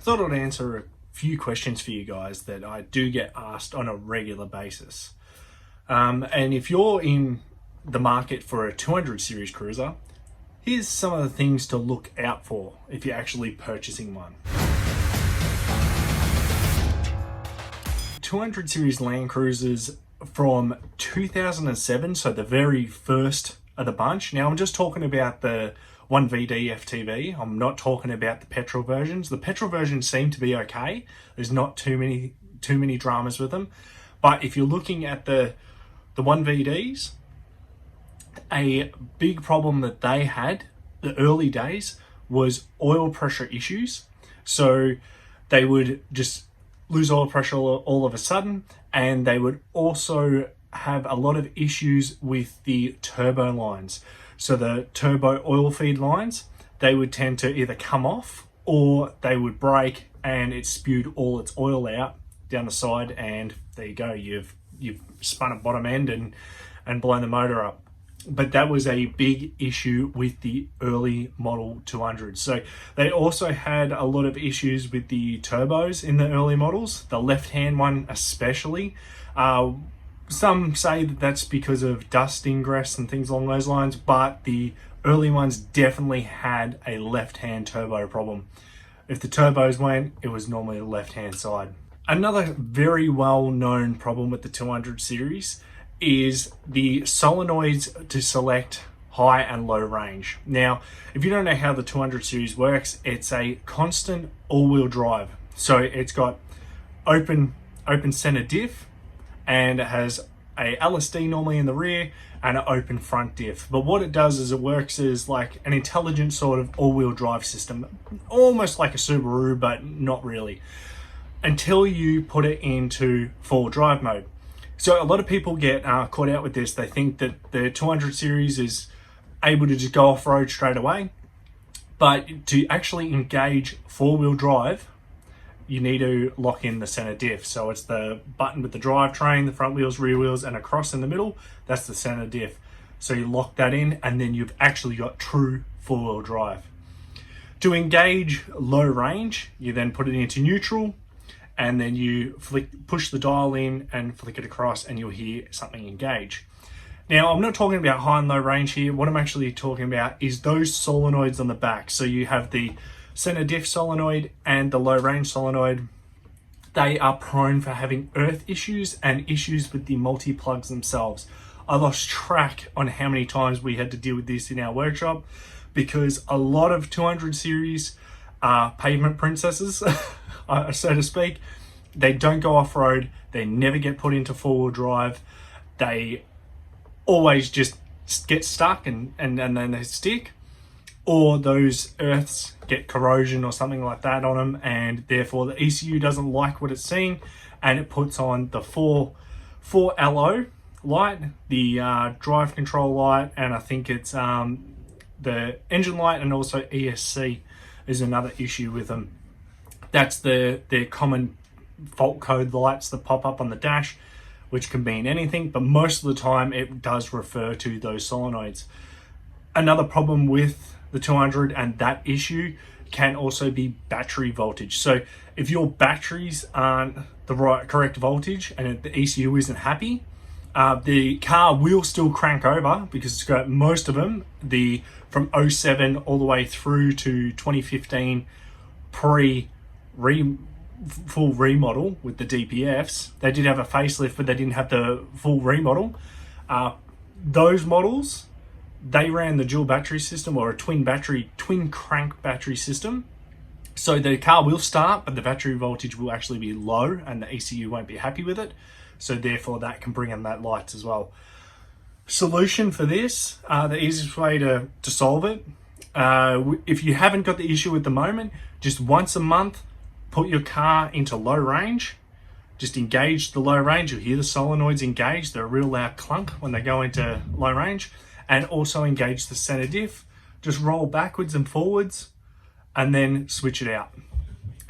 thought I'd answer a few questions for you guys that I do get asked on a regular basis. And if you're in the market for a 200 series cruiser, here's some of the things to look out for if you're actually purchasing one. 200 series Land Cruisers from 2007, so the very first of the bunch. Now I'm just talking about the 1VDFTV. I'm not talking about the petrol versions. The petrol versions seem to be okay. There's not too many dramas with them. But if you're looking at the 1VDs, a big problem that they had the early days was oil pressure issues. So they would just lose oil pressure all of a sudden, and they would also have a lot of issues with the turbo lines. So the turbo oil feed lines, they would tend to either come off or they would break and it spewed all its oil out down the side, and there you go, you've spun a bottom end and blown the motor up. But that was a big issue with the early model 200s. So they also had a lot of issues with the turbos in the early models, the left-hand one especially. Some say that that's because of dust ingress and things along those lines, but the early ones definitely had a left-hand turbo problem. If the turbos went, it was normally the left-hand side. Another very well-known problem with the 200 series is the solenoids to select high and low range. Now, if you don't know how the 200 series works, it's a constant all-wheel drive. So it's got open center diff, and it has a LSD normally in the rear and an open front diff. But what it does is it works as like an intelligent sort of all-wheel drive system, almost like a Subaru, but not really, until you put it into full drive mode. So a lot of people get caught out with this. They think that the 200 series is able to just go off-road straight away. But to actually engage four-wheel drive, you need to lock in the center diff. So it's the button with the drivetrain, the front wheels, rear wheels, and a cross in the middle. That's the center diff. So you lock that in, and then you've actually got true four-wheel drive. To engage low range, you then put it into neutral, and then you push the dial in and flick it across, and you'll hear something engage. Now, I'm not talking about high and low range here. What I'm actually talking about is those solenoids on the back. So you have the center diff solenoid and the low range solenoid. They are prone for having earth issues and issues with the multi-plugs themselves. I lost track on how many times we had to deal with this in our workshop, because a lot of 200 series are pavement princesses, so to speak. They don't go off-road. They never get put into four-wheel drive. They always just get stuck and then they stick. Or those earths get corrosion or something like that on them, and therefore the ECU doesn't like what it's seeing, and it puts on the 4LO light, the drive control light, and I think it's the engine light, and also ESC is another issue with them. That's their common fault code lights that pop up on the dash, which can mean anything, but most of the time it does refer to those solenoids. Another problem with the 200 and that issue can also be battery voltage. So if your batteries aren't the correct voltage and the ECU isn't happy, the car will still crank over, because it's got most of them, from 07 all the way through to 2015 full remodel with the DPFs. They did have a facelift, but they didn't have the full remodel. Those models, they ran the dual battery system, or a twin crank battery system. So the car will start, but the battery voltage will actually be low and the ECU won't be happy with it. So therefore that can bring in that lights as well. Solution for this, the easiest way to solve it, if you haven't got the issue at the moment, just once a month, put your car into low range. Just engage the low range. You'll hear the solenoids engage. They're a real loud clunk when they go into low range. And also engage the center diff. Just roll backwards and forwards and then switch it out.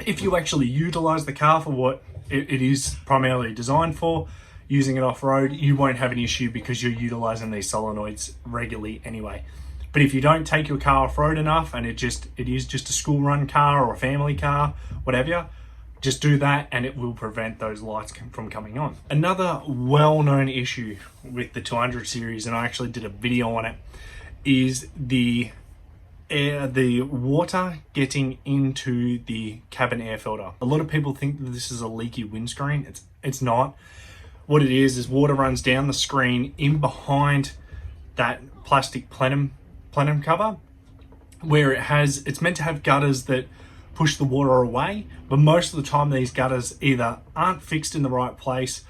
If you actually utilize the car for what it is primarily designed for, using it off-road, you won't have an issue because you're utilizing these solenoids regularly anyway. But if you don't take your car off-road enough and it is just a school run car or a family car, whatever, just do that and it will prevent those lights from coming on. Another well-known issue with the 200 series, and I actually did a video on it, is the water getting into the cabin air filter. A lot of people think that this is a leaky windscreen. It's not. What it is water runs down the screen in behind that plastic plenum cover, where it's meant to have gutters that push the water away, but most of the time these gutters either aren't fixed in the right place,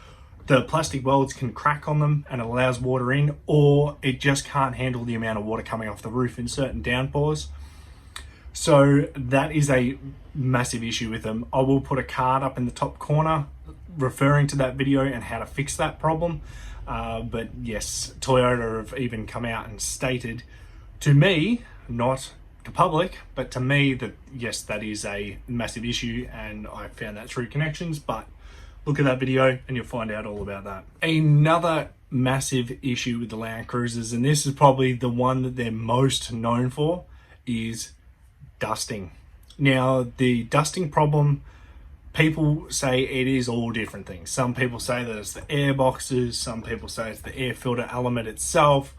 the plastic welds can crack on them and it allows water in, or it just can't handle the amount of water coming off the roof in certain downpours. So that is a massive issue with them. I will put a card up in the top corner referring to that video and how to fix that problem. But yes, Toyota have even come out and stated to me, not to public, but to me, that yes, that is a massive issue, and I found that through connections. But look at that video and you'll find out all about that. Another massive issue with the Landcruisers, and this is probably the one that they're most known for, is dusting. Now, the dusting problem, people say it is all different things. Some people say that it's the air boxes, some people say it's the air filter element itself,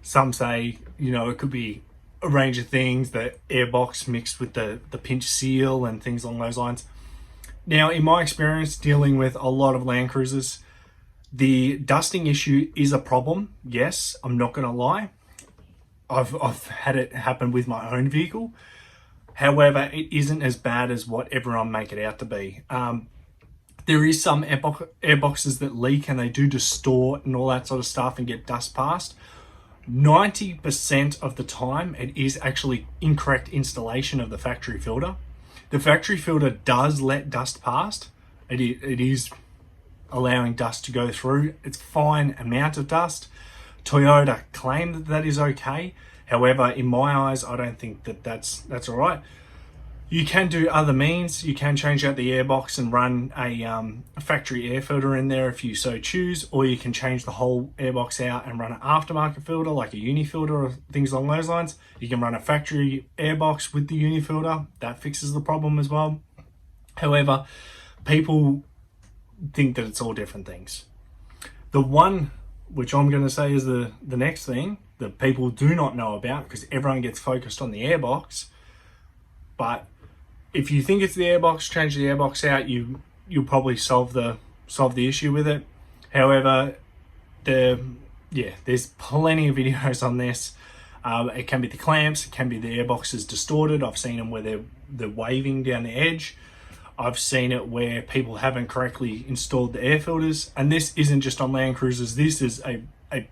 some say, it could be a range of things, the airbox mixed with the pinch seal and things along those lines. Now, in my experience dealing with a lot of Landcruisers, the dusting issue is a problem. Yes, I'm not going to lie. I've had it happen with my own vehicle. However, it isn't as bad as what everyone make it out to be. There is some airboxes that leak and they do distort and all that sort of stuff and get dust past. 90% of the time, it is actually incorrect installation of the factory filter. The factory filter does let dust past. It is allowing dust to go through. It's fine amount of dust. Toyota claim that is okay. However, in my eyes, I don't think that that's all right. You can do other means. You can change out the airbox and run a factory air filter in there if you so choose, or you can change the whole airbox out and run an aftermarket filter like a uni filter or things along those lines. You can run a factory airbox with the uni filter. That fixes the problem as well. However, people think that it's all different things. The one which I'm going to say is the next thing that people do not know about, because everyone gets focused on the airbox. But if you think it's the airbox, change the airbox out, you'll probably solve the issue with it. However, there's plenty of videos on this. It can be the clamps, it can be the airboxes distorted. I've seen them where they're waving down the edge. I've seen it where people haven't correctly installed the air filters, and this isn't just on Landcruisers. This is a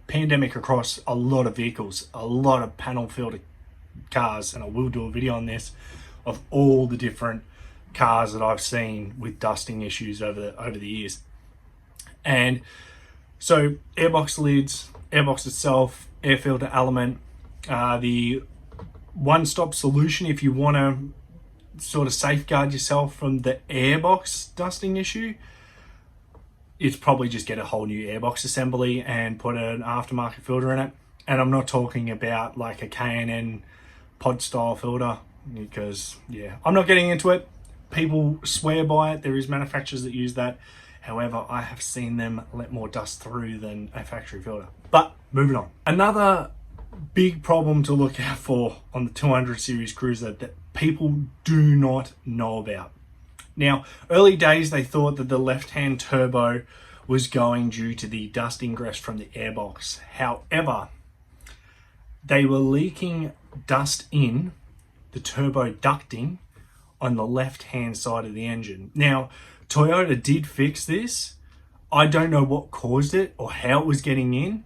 pandemic across a lot of vehicles, a lot of panel filter cars, and I will do a video on this of all the different cars that I've seen with dusting issues over the years. And so airbox lids, airbox itself, air filter element, the one-stop solution if you want to sort of safeguard yourself from the airbox dusting issue, it's probably just get a whole new airbox assembly and put an aftermarket filter in it. And I'm not talking about like a K&N pod style filter, because I'm not getting into it. People swear by it. There is manufacturers that use that. However, I have seen them let more dust through than a factory filter. But moving on. Another big problem to look out for on the 200 series Cruiser that people do not know about. Now, early days they thought that the left-hand turbo was going due to the dust ingress from the airbox. However, they were leaking dust in the turbo ducting on the left-hand side of the engine. Now, Toyota did fix this. I don't know what caused it or how it was getting in.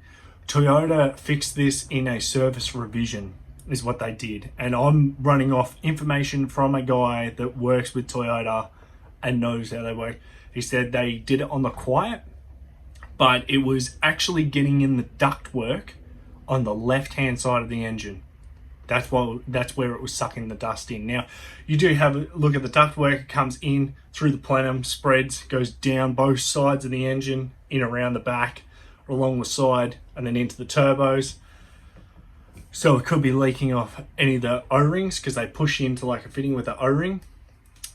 Toyota fixed this in a service revision is what they did. And I'm running off information from a guy that works with Toyota and knows how they work. He said they did it on the quiet, but it was actually getting in the ductwork on the left-hand side of the engine. That's where it was sucking the dust in. Now, you do have a look at the ductwork. It comes in through the plenum, spreads, goes down both sides of the engine, in around the back, along the side, and then into the turbos. So it could be leaking off any of the O-rings because they push into like a fitting with the O-ring.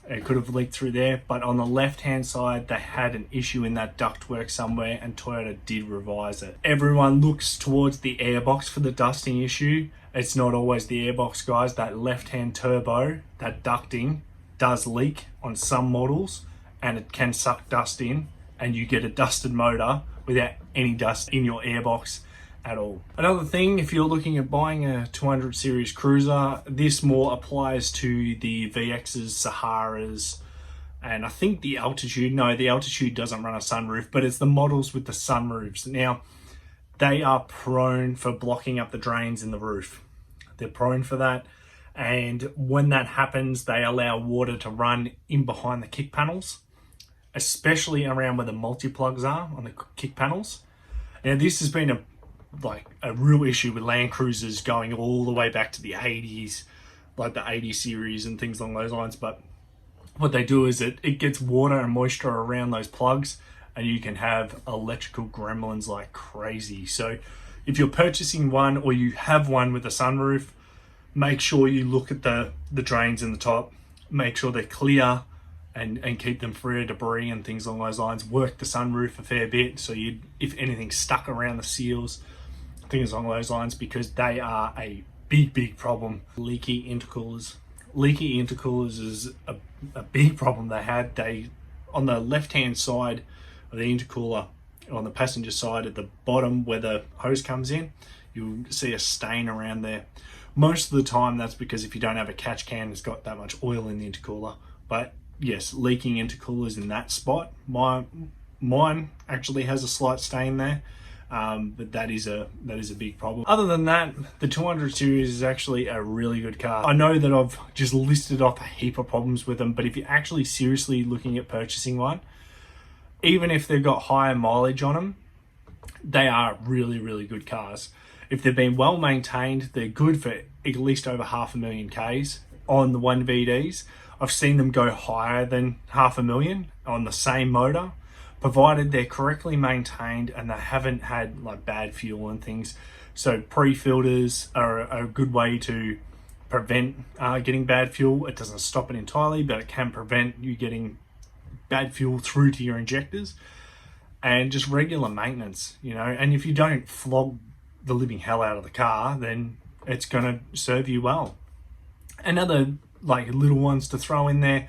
It could have leaked through there, but on the left-hand side, they had an issue in that ductwork somewhere, and Toyota did revise it. Everyone looks towards the airbox for the dusting issue. It's not always the airbox, guys. That left-hand turbo, that ducting, does leak on some models, and it can suck dust in, and you get a dusted motor without any dust in your airbox at all. Another thing, if you're looking at buying a 200 series cruiser, this more applies to the VXs, Saharas, and I think the Altitude. No, the Altitude doesn't run a sunroof, but it's the models with the sunroofs. Now, they are prone for blocking up the drains in the roof. They're prone for that, and when that happens, they allow water to run in behind the kick panels, especially around where the multi-plugs are on the kick panels. Now, this has been a real issue with Landcruisers going all the way back to the 80s, like the 80 series and things along those lines. But what they do is it gets water and moisture around those plugs, and you can have electrical gremlins like crazy. So if you're purchasing one or you have one with a sunroof, make sure you look at the drains in the top, make sure they're clear, and keep them free of debris and things along those lines. Work the sunroof a fair bit, so if anything's stuck around the seals, things along those lines, because they are a big problem. Leaky intercoolers. Leaky intercoolers is a big problem they had. On the left-hand side of the intercooler, on the passenger side at the bottom where the hose comes in, you'll see a stain around there. Most of the time that's because if you don't have a catch can, it's got that much oil in the intercooler. But yes, leaking intercoolers in that spot. Mine actually has a slight stain there. But that is a big problem. Other than that, the 200 series is actually a really good car. I know that I've just listed off a heap of problems with them, but if you're actually seriously looking at purchasing one, even if they've got higher mileage on them, they are really good cars. If they've been well maintained, they're good for at least over 500,000 Ks on the 1VDs. I've seen them go higher than 500,000 on the same motor, provided they're correctly maintained and they haven't had like bad fuel and things. So pre-filters are a good way to prevent getting bad fuel. It doesn't stop it entirely, but it can prevent you getting bad fuel through to your injectors. And just regular maintenance, and if you don't flog the living hell out of the car, then it's going to serve you well. And other like little ones to throw in there,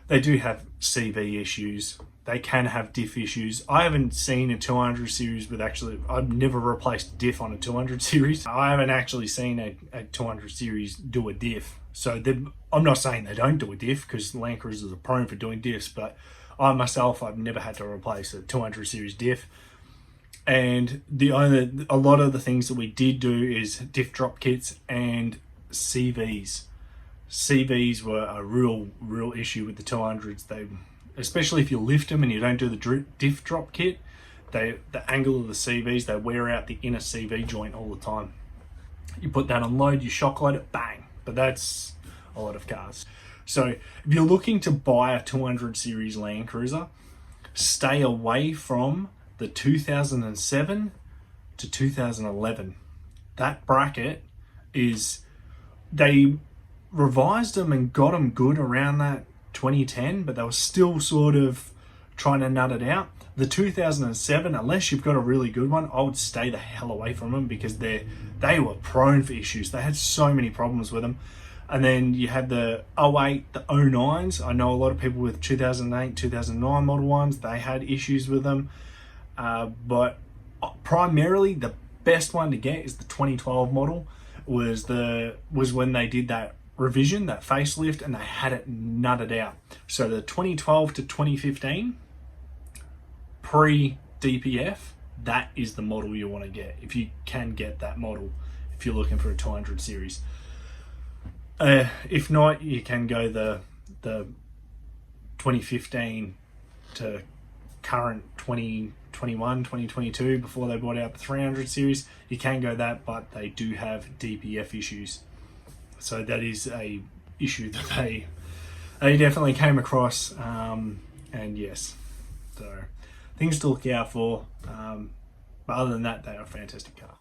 they do have CV issues. They can have diff issues. I haven't seen a 200 series with I've never replaced diff on a 200 series. I haven't actually seen a 200 series do a diff. So I'm not saying they don't do a diff, because Landcruisers are prone for doing diffs, but I've never had to replace a 200 series diff. And a lot of the things that we did do is diff drop kits and CVs. CVs were a real issue with the 200s. Especially if you lift them and you don't do the diff drop kit, the angle of the CVs, they wear out the inner CV joint all the time. You put that on load, you shock load it, bang. But that's a lot of cars. So if you're looking to buy a 200 series Landcruiser, stay away from the 2007 to 2011. That bracket they revised them and got them good around that 2010, but they were still sort of trying to nut it out. The 2007, unless you've got a really good one, I would stay the hell away from them, because they were prone for issues. They had so many problems with them. And then you had the 08, the 09s. I know a lot of people with 2008, 2009 model ones, they had issues with them. But primarily the best one to get is the 2012 model. Was when they did that revision, that facelift, and they had it nutted out. So the 2012 to 2015 pre-DPF, that is the model you want to get if you can get that model, if you're looking for a 200 series. If not, you can go the 2015 to current 2021, 2022, before they brought out the 300 series. You can go that, but they do have DPF issues. So that is a issue that they definitely came across, and yes, so things to look out for. But other than that, they are a fantastic car.